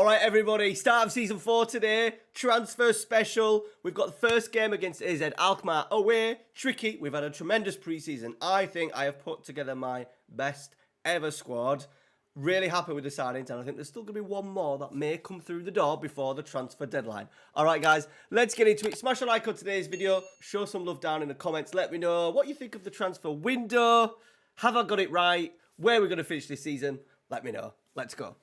All right, everybody, start of season 4 today. Transfer special. We've got the first game against AZ Alkmaar away. Tricky. We've had a tremendous preseason. I think I have put together my best ever squad. Really happy with the signings, and I think there's still going to be one more that may come through the door before the transfer deadline. All right, guys, let's get into it. Smash a like on today's video. Show some love down in the comments. Let me know what you think of the transfer window. Have I got it right? Where are we going to finish this season? Let me know. Let's go.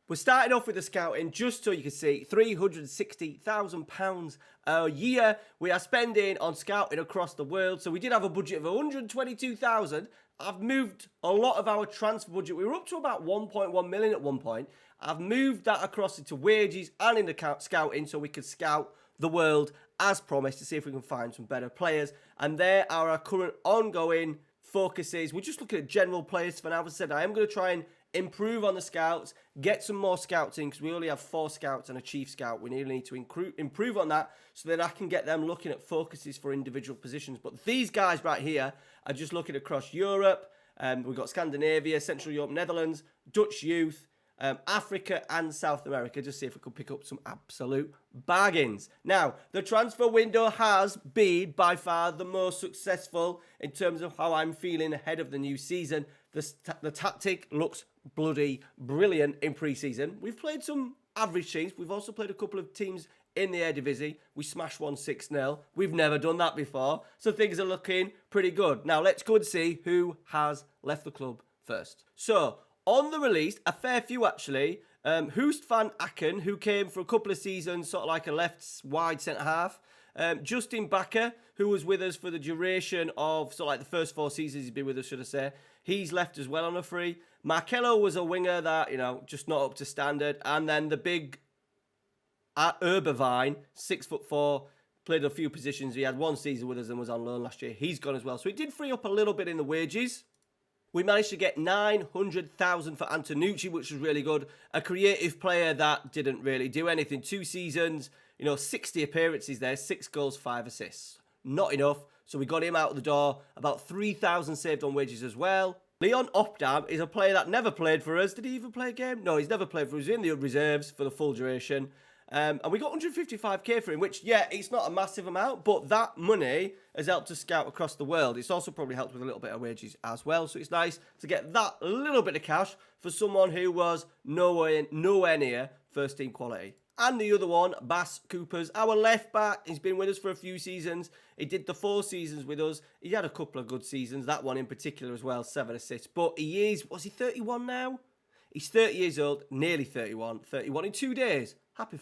We're starting off with the scouting, just so you can see, £360,000 a year we are spending on scouting across the world. So we did have a budget of 122,000. I've moved a lot of our transfer budget. We were up to about 1.1 million at one point. I've moved that across into wages and into scouting so we can scout the world as promised to see if we can find some better players. And there are our current ongoing focuses. We're just looking at general players for now. As I said, I am going to try and improve on the scouts, get some more scouts in because we only have 4 scouts and a chief scout. We need to improve on that so that I can get them looking at focuses for individual positions. But these guys right here are just looking across Europe. We've got Scandinavia, Central Europe, Netherlands, Dutch youth, Africa and South America, just see if we could pick up some absolute bargains. Now, the transfer window has been by far the most successful in terms of how I'm feeling ahead of the new season. The tactic looks bloody brilliant in pre-season. We've played some average teams. We've also played a couple of teams in the Eredivisie. We smashed one 6-0. We've never done that before. So things are looking pretty good. Now, let's go and see who has left the club first. So, on the release, a fair few actually. Hoest van Aken, who came for a couple of seasons, sort of like a left wide centre-half. Justin Bakker, who was with us for the duration of sort of like the first 4 seasons he's been with us, should I say. He's left as well on a free. Marcelo was a winger that, you know, just not up to standard. And then the big Urbavine, 6'4", played a few positions. He had 1 season with us and was on loan last year. He's gone as well. So it did free up a little bit in the wages. We managed to get 900,000 for Antonucci, which was really good. A creative player that didn't really do anything. 2 seasons, 60 appearances there, 6 goals, 5 assists. Not enough, so we got him out the door. About 3,000 saved on wages as well. Leon Opdam is a player that never played for us. Did he even play a game? No, he's never played for us. He was in the reserves for the full duration. And we got 155k for him, which, yeah, it's not a massive amount, but that money has helped us scout across the world. It's also probably helped with a little bit of wages as well. So it's nice to get that little bit of cash for someone who was nowhere near first team quality. And the other one, Bas Coopers, our left back. He's been with us for a few seasons. He did the 4 seasons with us. He had a couple of good seasons, that one in particular as well, 7 assists. But he is, was he 31 now? He's 30 years old, nearly 31 in 2 days. Happy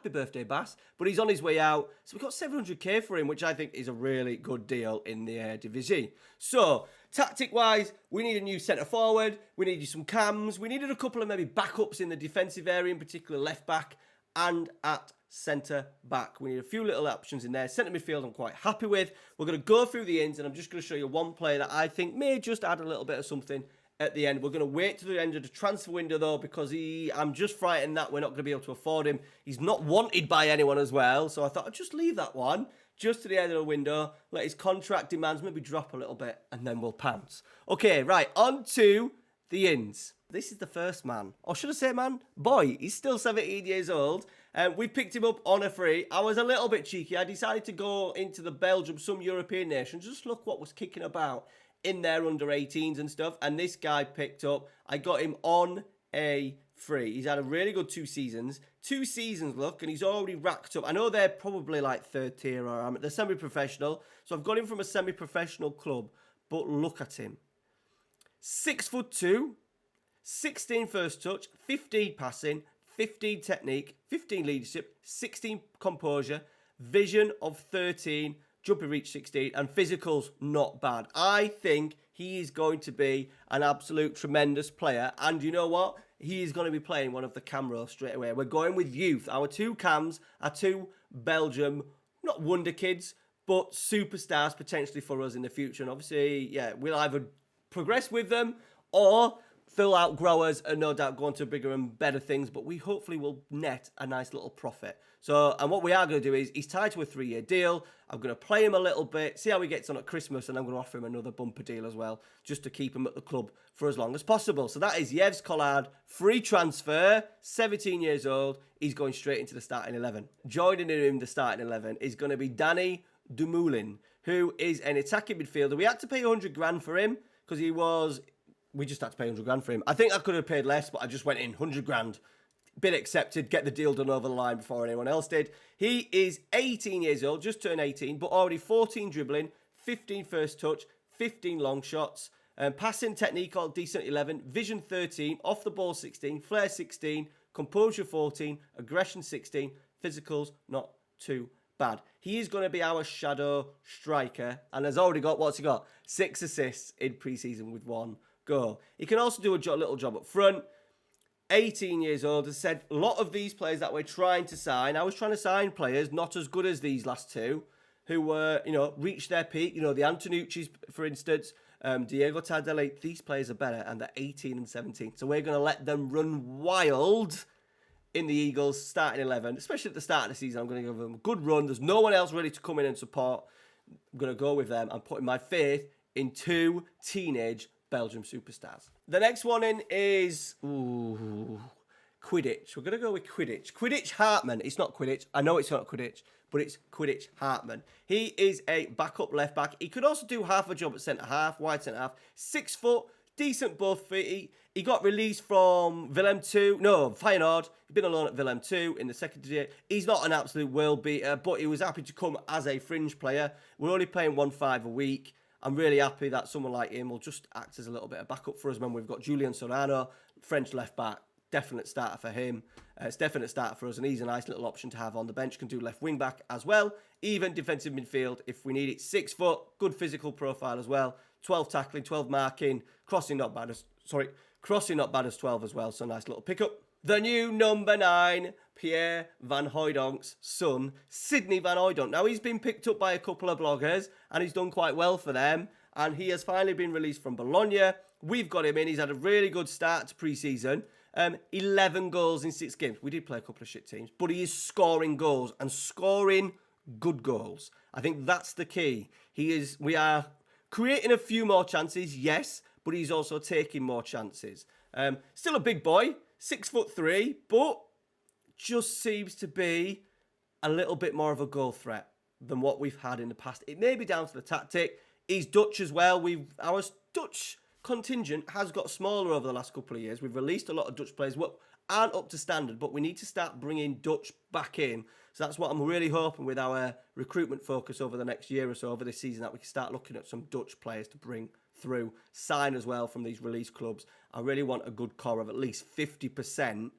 birthday, Bass. But he's on his way out. So we got 700k for him, which I think is a really good deal in the Eredivisie. So, tactic-wise, we need a new centre-forward. We needed some cams. We needed a couple of maybe backups in the defensive area, in particular left-back and at centre-back. We need a few little options in there. Centre midfield I'm quite happy with. We're going to go through the ins, and I'm just going to show you one player that I think may just add a little bit of something at the end. We're going to wait to the end of the transfer window though, because I'm just frightened that we're not going to be able to afford him. He's not wanted by anyone as well, so I thought I'd just leave that one just to the end of the window, let his contract demands maybe drop a little bit, and then we'll pounce. Okay, right, on to the ins. This is the first man, or should I say man? Boy, he's still 17 years old. We picked him up on a free. I was a little bit cheeky. I decided to go into the Belgium, some European nations, just look what was kicking about in their under 18s and stuff, and this guy picked up. I got him on a free. He's had a really good 2 seasons. 2 seasons, look, and he's already racked up. I know they're probably like 3rd tier, or they're semi-professional, so I've got him from a semi-professional club, but look at him. 6'2", 16 first touch, 15 passing, 15 technique, 15 leadership, 16 composure, vision of 13, jumping reach 16, and physicals not bad. I think he is going to be an absolute tremendous player, and you know what? He is going to be playing one of the cam rows straight away. We're going with youth. Our 2 cams are 2 Belgium, not Wonderkids, but superstars potentially for us in the future. And obviously, yeah, we'll either progress with them or Full out growers and no doubt going to bigger and better things, but we hopefully will net a nice little profit. So, and what we are going to do is, he's tied to a 3-year deal. I'm going to play him a little bit, see how he gets on at Christmas, and I'm going to offer him another bumper deal as well, just to keep him at the club for as long as possible. So that is Yves Collard, free transfer, 17 years old. He's going straight into the starting 11. Joining him in the starting 11 is going to be Danny Dumoulin, who is an attacking midfielder. We had to pay 100 grand for him because we just had to pay 100 grand for him. I think I could have paid less, but I just went in 100 grand. Bid accepted, get the deal done over the line before anyone else did. He is 18 years old, just turned 18, but already 14 dribbling, 15 first touch, 15 long shots, passing technique all decent 11, vision 13, off the ball 16, flair 16, composure 14, aggression 16, physicals not too bad. He is going to be our shadow striker and has already got, what's he got? 6 assists in pre-season with 1 goal. He can also do a little job up front. 18 years old. As I said, a lot of these players that we're trying to sign, I was trying to sign players not as good as these last two, who were, reached their peak. The Antonucci's, for instance, Diego Tardelli. These players are better, and they're 18 and 17. So we're going to let them run wild in the Eagles starting 11, especially at the start of the season. I'm going to give them a good run. There's no one else ready to come in and support. I'm going to go with them. I'm putting my faith in 2 teenage Belgium superstars. The next one in is Quidditch. We're going to go with Quidditch. Quidditch Hartman. It's not Quidditch. I know it's not Quidditch, but it's Quidditch Hartman. He is a backup left back. He could also do half a job at centre half, wide centre half. 6 foot, decent both feet. He got released from Feyenoord. He's been alone at Willem 2 in the second tier. He's not an absolute world beater, but he was happy to come as a fringe player. We're only paying 1.5 a week. I'm really happy that someone like him will just act as a little bit of backup for us when we've got Julian Serrano, French left back. Definite starter for him. It's definite starter for us, and he's a nice little option to have on the bench. Can do left wing back as well. Even defensive midfield if we need it. 6 foot, good physical profile as well. 12 tackling, 12 marking, crossing not bad as 12 as well. So nice little pickup. The new number 9, Pierre Van Hooydonk's son, Sydney Van Hooydonk. Now, he's been picked up by a couple of bloggers, and he's done quite well for them. And he has finally been released from Bologna. We've got him in. He's had a really good start to pre-season. 11 goals in 6 games. We did play a couple of shit teams, but he is scoring goals and scoring good goals. I think that's the key. We are creating a few more chances, yes, but he's also taking more chances. Still a big boy. 6'3", but just seems to be a little bit more of a goal threat than what we've had in the past. It may be down to the tactic. He's Dutch as well. Our Dutch contingent has got smaller over the last couple of years. We've released a lot of Dutch players who aren't up to standard, but we need to start bringing Dutch back in. So that's what I'm really hoping with our recruitment focus over the next year or so, over this season, that we can start looking at some Dutch players to bring through, sign as well from these release clubs. I really want a good core of at least 50%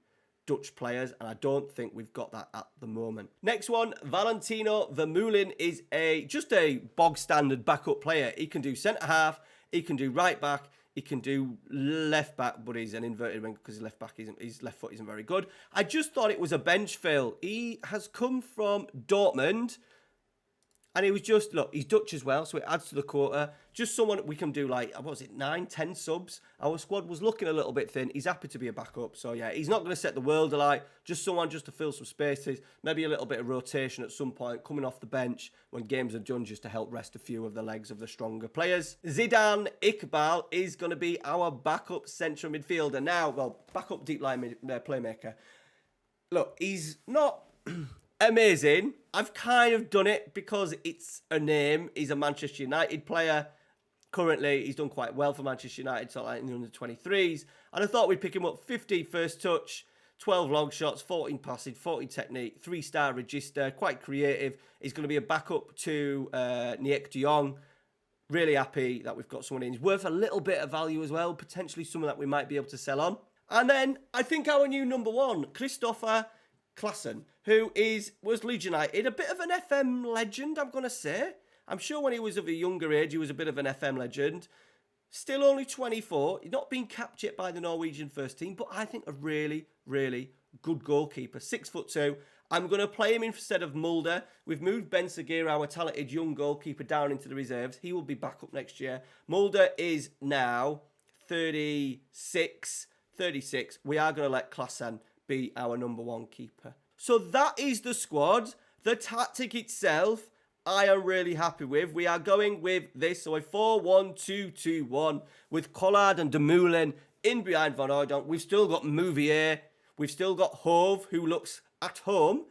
Dutch players, and I don't think we've got that at the moment. Next one, Valentino Vermeulen is just a bog standard backup player. He can do centre half, he can do right back, he can do left back, but he's an inverted wing because his left foot isn't very good. I just thought it was a bench fill. He has come from Dortmund. And he was he's Dutch as well, so it adds to the quota. Just someone we can do 9, 10 subs. Our squad was looking a little bit thin. He's happy to be a backup. So yeah, he's not going to set the world alight. Just someone just to fill some spaces. Maybe a little bit of rotation at some point, coming off the bench when games are done, just to help rest a few of the legs of the stronger players. Zidane Iqbal is going to be our backup central midfielder. Now, backup deep line playmaker. Look, he's not amazing. I've kind of done it because it's a name. He's a Manchester United player. Currently, he's done quite well for Manchester United, so in the under-23s. And I thought we'd pick him up 50 first touch, 12 long shots, 14 passing, 14 technique, 3-star register, quite creative. He's going to be a backup to Niek de Jong. Really happy that we've got someone in. He's worth a little bit of value as well, potentially someone that we might be able to sell on. And then I think our new number 1, Christopher Klaassen, who was Leeds United, a bit of an FM legend, I'm going to say. I'm sure when he was of a younger age, he was a bit of an FM legend. Still only 24. He's not been capped yet by the Norwegian first team, but I think a really, really good goalkeeper. 6'2". I'm going to play him instead of Mulder. We've moved Ben Seguir, our talented young goalkeeper, down into the reserves. He will be back up next year. Mulder is now 36. We are going to let Klaassen be our number one keeper. So that is the squad. The tactic itself, I am really happy with. We are going with this. So a 4-1-2-2-1 with Collard and Dumoulin in behind Van Hooijdonk. We've still got Mouvier. We've still got Hove, who looks at home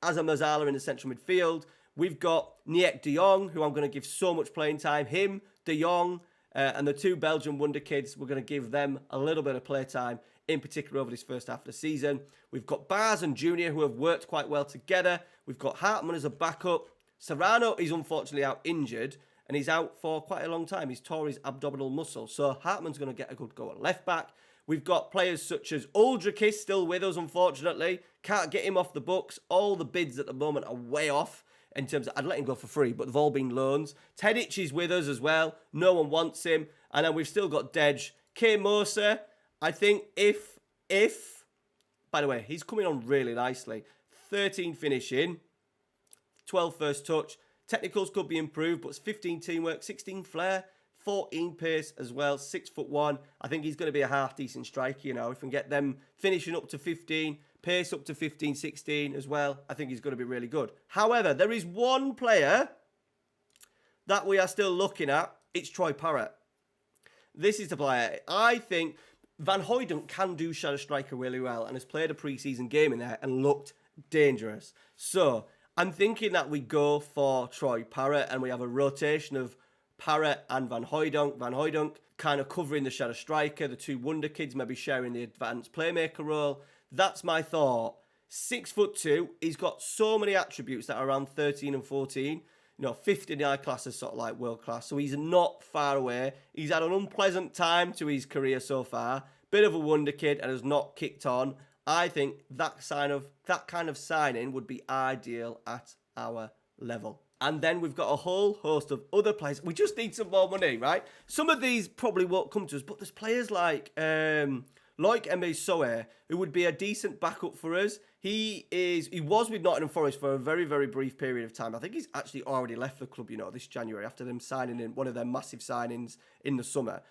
as a Mazzala in the central midfield. We've got Niek de Jong, who I'm going to give so much playing time. Him, de Jong, and the two Belgian Wonderkids, we're going to give them a little bit of play time, in particular over this first half of the season. We've got Bars and Junior, who have worked quite well together. We've got Hartman as a backup. Serrano is unfortunately out injured, and he's out for quite a long time. He's tore his abdominal muscle, so Hartman's going to get a good go at left back. We've got players such as Wonderkids still with us, unfortunately. Can't get him off the books. All the bids at the moment are way off in terms of, I'd let him go for free, but they've all been loans. Tedic is with us as well. No one wants him. And then we've still got Dej. K. Moser, I think if, by the way, he's coming on really nicely. 13 finishing, 12 first touch. Technicals could be improved, but it's 15 teamwork, 16 flair, 14 pace as well, 6'1". I think he's going to be a half-decent striker, you know. If we can get them finishing up to 15, pace up to 15, 16 as well, I think he's going to be really good. However, there is one player that we are still looking at. It's Troy Parrott. This is the player. I think Van Hooijdonk can do shadow striker really well and has played a pre-season game in there and looked dangerous. So I'm thinking that we go for Troy Parrott and we have a rotation of Parrott and Van Hooijdonk. Van Hooijdonk kind of covering the shadow striker, the two Wonderkids maybe sharing the advanced playmaker role. That's my thought. 6'2". He's got so many attributes that are around 13 and 14. You know, 59 class is sort of like world class. So he's not far away. He's had an unpleasant time to his career so far. Bit of a wonder kid and has not kicked on. I think that kind of signing would be ideal at our level. And then we've got a whole host of other players. We just need some more money, right? Some of these probably won't come to us, but there's players like Emre Soer, who would be a decent backup for us. He was with Nottingham Forest for a very, very brief period of time. I think he's actually already left the club, you know, this January after them signing in one of their massive signings in the summer.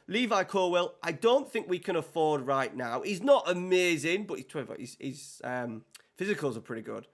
Levi Colwell, I don't think we can afford right now. He's not amazing, but his physicals are pretty good.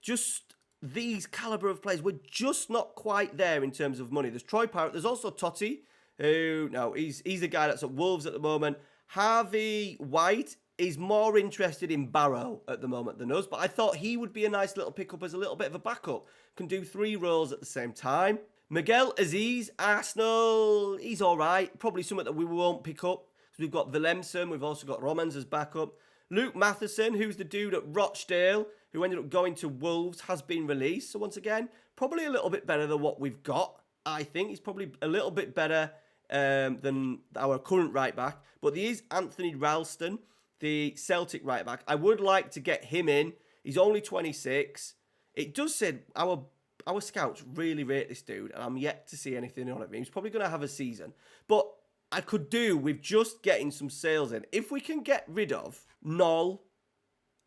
Just these caliber of players, we're just not quite there in terms of money. There's Troy Parrott. There's also Totti, who, no, he's the guy that's at Wolves at the moment. Harvey White is more interested in Barrow at the moment than us, but I thought he would be a nice little pickup as a little bit of a backup. Can do 3 roles at the same time. Miguel Aziz, Arsenal, he's all right. Probably something that we won't pick up. So we've got Willemsen, we've also got Romans as backup. Luke Matheson, who's the dude at Rochdale, who ended up going to Wolves, has been released. So once again, probably a little bit better than what we've got. I think he's probably a little bit better than our current right back. But there is Anthony Ralston, the Celtic right back. I would like to get him in. He's only 26. It does say our scouts really rate this dude, and I'm yet to see anything on it. He's probably going to have a season. But I could do with just getting some sales in. If we can get rid of Knoll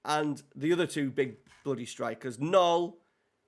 and the other two big bloody strikers, Knoll,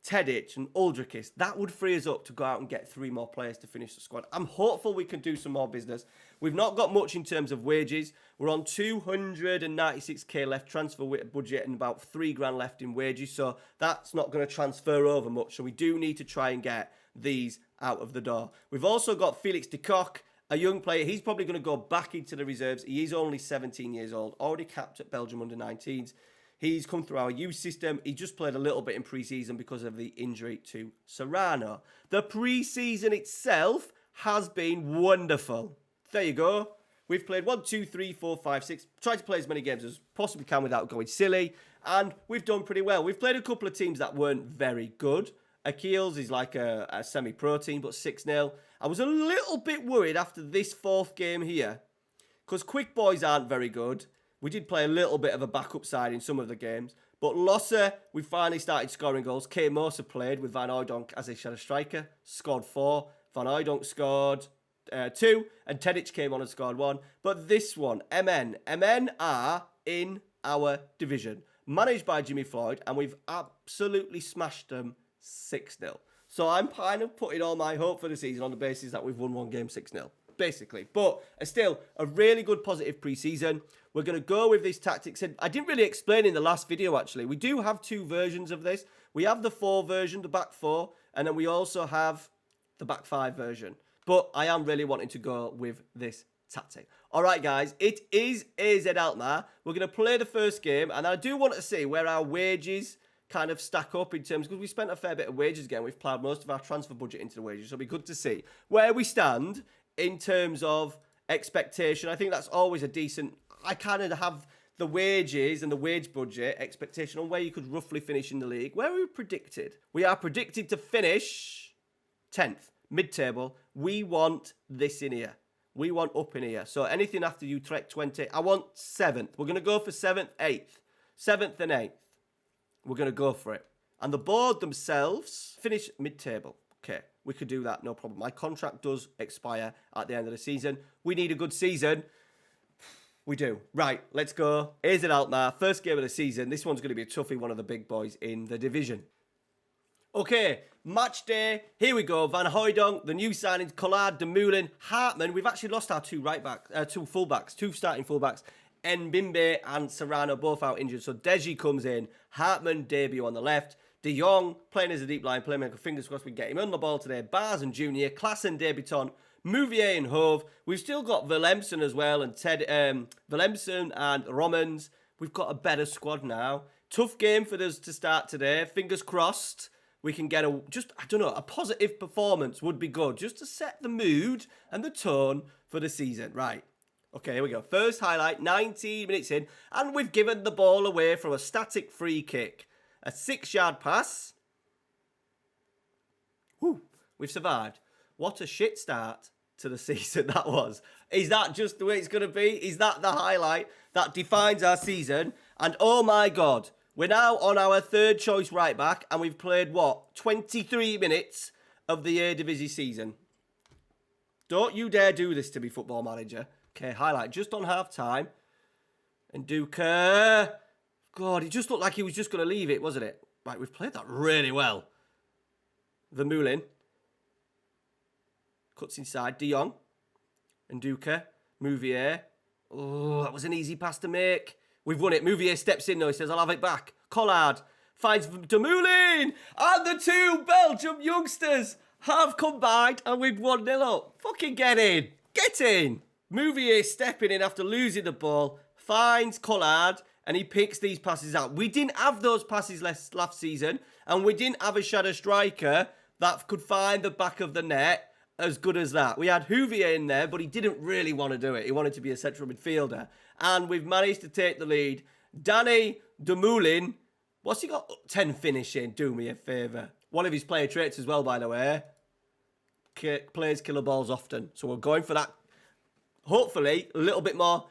Tedic and Wonderkids, that would free us up to go out and get 3 more players to finish the squad. I'm hopeful we can do some more business. We've not got much in terms of wages. We're on 296k left transfer budget and about 3 grand left in wages. So that's not going to transfer over much. So we do need to try and get these out of the door. We've also got Felix de Kock, a young player. He's probably going to go back into the reserves. He is only 17 years old, already capped at Belgium under-19s. He's come through our youth system. He just played a little bit in pre-season because of the injury to Serrano. The pre-season itself has been wonderful. There you go. We've played 1, 2, 3, 4, 5, 6. Tried to play as many games as possibly can without going silly. And we've done pretty well. We've played a couple of teams that weren't very good. Akil's is like a semi-pro team, but 6-0. I was a little bit worried after this 4th game here, because Quick Boys aren't very good. We did play a little bit of a backup side in some of the games. But Lossa, we finally started scoring goals. K. Moser played with Van Hooijdonk as a shadow striker. Scored 4. Van Hooijdonk scored 2. And Tedic came on and scored 1. But this one, MN are in our division. Managed by Jimmy Floyd. And we've absolutely smashed them 6-0. So I'm kind of putting all my hope for the season on the basis that we've won one game 6-0. basically. But still, a really good positive pre-season. We're going to go with this tactics. And I didn't really explain in the last video, actually. We do have 2 versions of this. We have the 4 version, the back 4, and then we also have the back 5 version. But I am really wanting to go with this tactic. All right, guys, it is AZ Alkmaar. We're going to play the first game, and I do want to see where our wages kind of stack up in terms, because we spent a fair bit of wages again. We've plowed most of our transfer budget into the wages, so it'll be good to see where we stand in terms of expectation. I think that's always a decent, I kind of have the wages and the wage budget expectation on where you could roughly finish in the league. Where are we predicted? We are predicted to finish 10th, mid-table. We want this in here. We want up in here. So anything after Utrecht 20, I want 7th. We're going to go for 7th, 8th. 7th and 8th. We're going to go for it. And the board themselves finish mid-table. Okay, we could do that, no problem. My contract does expire at the end of the season. We need a good season. We do. Right, let's go. AZ Alkmaar, first game of the season. This one's going to be a toughie, one of the big boys in the division. Okay, match day. Here we go. Van Hooijdonk, the new signings, Collard, De Moulin, Hartman. We've actually lost our 2 fullbacks, 2 starting fullbacks. Mbimbe and Serrano both out injured. So Deji comes in. Hartman debut on the left. De Jong playing as a deep line playmaker. Fingers crossed we get him on the ball today. Bars and Junior, Klassen debutant, Mouvier and Hove. We've still got Willemsen as well, and Willemsen and Romans. We've got a better squad now. Tough game for us to start today. Fingers crossed we can get a positive performance would be good, just to set the mood and the tone for the season. Right. Okay, here we go. First highlight, 19 minutes in, and we've given the ball away from a static free kick. A 6-yard pass. Whew, we've survived. What a shit start to the season that was. Is that just the way it's going to be? Is that the highlight that defines our season? And oh my God, we're now on our 3rd choice right back, and we've played, 23 minutes of the Eredivisie season. Don't you dare do this to me, Football Manager. Okay, highlight just on half-time. And Duca. God, it just looked like he was just going to leave it, wasn't it? Right, we've played that really well. The Moulin. Cuts inside. De Jong. And Duca. Mouvier. Oh, that was an easy pass to make. We've won it. Mouvier steps in, though. He says, I'll have it back. Collard finds De Moulin. And the 2 Belgium youngsters have combined, and we've 1-0 up. Fucking get in. Get in. Mouvier stepping in after losing the ball. Finds Collard. And he picks these passes out. We didn't have those passes last season. And we didn't have a shadow striker that could find the back of the net as good as that. We had Huvier in there, but he didn't really want to do it. He wanted to be a central midfielder. And we've managed to take the lead. Danny De Moulin, what's he got? 10 finishing, do me a favour. One of his player traits as well, by the way. Plays killer balls often. So we're going for that. Hopefully, a little bit more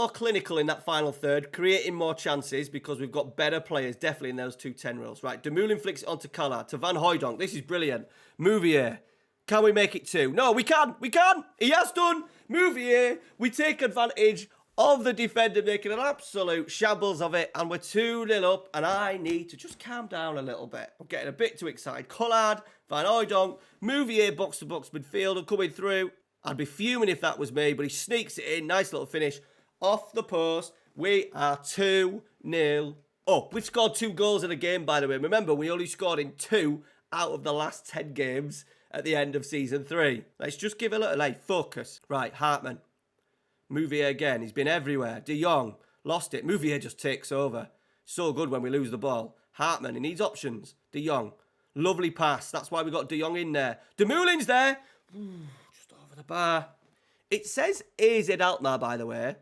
clinical in that final third, creating more chances because we've got better players, definitely in those 2 10-reels. Right, De Moulin flicks it onto Collard, to Van Hooijdonk. This is brilliant. Mouvier. Can we make it 2? No, we can. We can. He has done. Mouvier. We take advantage of the defender making an absolute shambles of it, and we're 2-0 up, and I need to just calm down a little bit. I'm getting a bit too excited. Collard, Van Hooijdonk, Mouvier box-to-box midfielder coming through. I'd be fuming if that was me, but he sneaks it in. Nice little finish off the post. We are 2-0 up. We've scored 2 goals in a game, by the way. Remember, we only scored in 2 out of the last 10 games at the end of Season 3. Let's just give a little focus. Right, Hartman. Mouvier again. He's been everywhere. De Jong. Lost it. Mouvier just takes over. So good when we lose the ball. Hartman, he needs options. De Jong. Lovely pass. That's why we got De Jong in there. De Moulin's there. Just over the bar. It says AZ Alkmaar, by the way,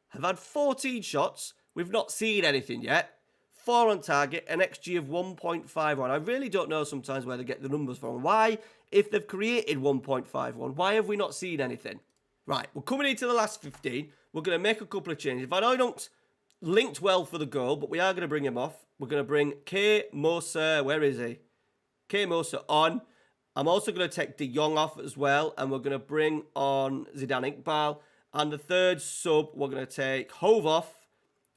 have had 14 shots. We've not seen anything yet. 4 on target, an XG of 1.51. I really don't know sometimes where they get the numbers from. Why, if they've created 1.51, why have we not seen anything? Right, we're coming into the last 15. We're going to make a couple of changes. Van Hooijdonk's linked well for the goal, but we are going to bring him off. We're going to bring K. Moser, where is he? K. Moser on. I'm also going to take De Jong off as well, and we're going to bring on Zidane Iqbal. And the third sub, we're going to take Hove off,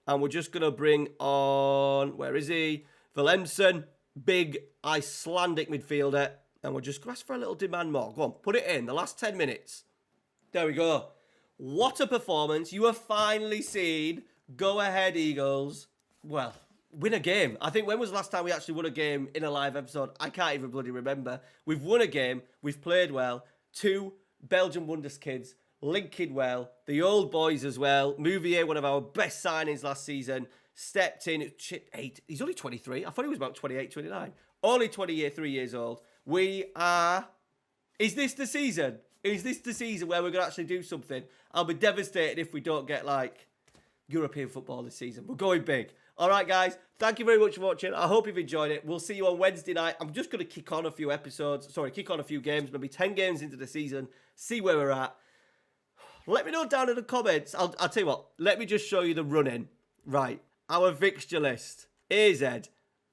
and we're just going to bring on, where is he? Willemsen, big Icelandic midfielder. And we'll just ask for a little demand more. Go on, put it in. The last 10 minutes. There we go. What a performance. You have finally seen Go Ahead Eagles, well, win a game. I think when was the last time we actually won a game in a live episode? I can't even bloody remember. We've won a game. We've played well. 2 Belgium Wonderkids linking well. The old boys as well. Mouvier, one of our best signings last season, stepped in. Shit, he's only 23. I thought he was about 28, 29. Only 3 years old. We are... Is this the season? Is this the season where we're going to actually do something? I'll be devastated if we don't get, like, European football this season. We're going big. All right, guys. Thank you very much for watching. I hope you've enjoyed it. We'll see you on Wednesday night. I'm just going to kick on a few games, maybe 10 games into the season, see where we're at. Let me know down in the comments. I'll tell you what. Let me just show you the run-in. Right. Our fixture list. AZ,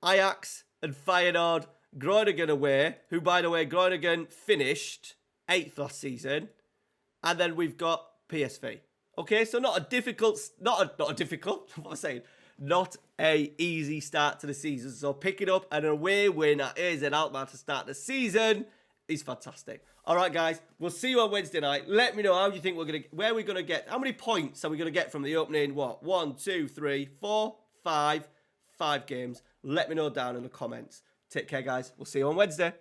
Ajax, and Feyenoord. Groningen away, who, by the way, Groningen finished 8th last season. And then we've got PSV. Okay, so not a difficult, what am I saying? Not a easy start to the season. So picking up an away win at AZ Alkmaar to start the season is fantastic. All right, guys, we'll see you on Wednesday night. Let me know how you think where we're going to get, how many points are we going to get from the opening, 1, 2, 3, 4, 5 games. Let me know down in the comments. Take care, guys. We'll see you on Wednesday.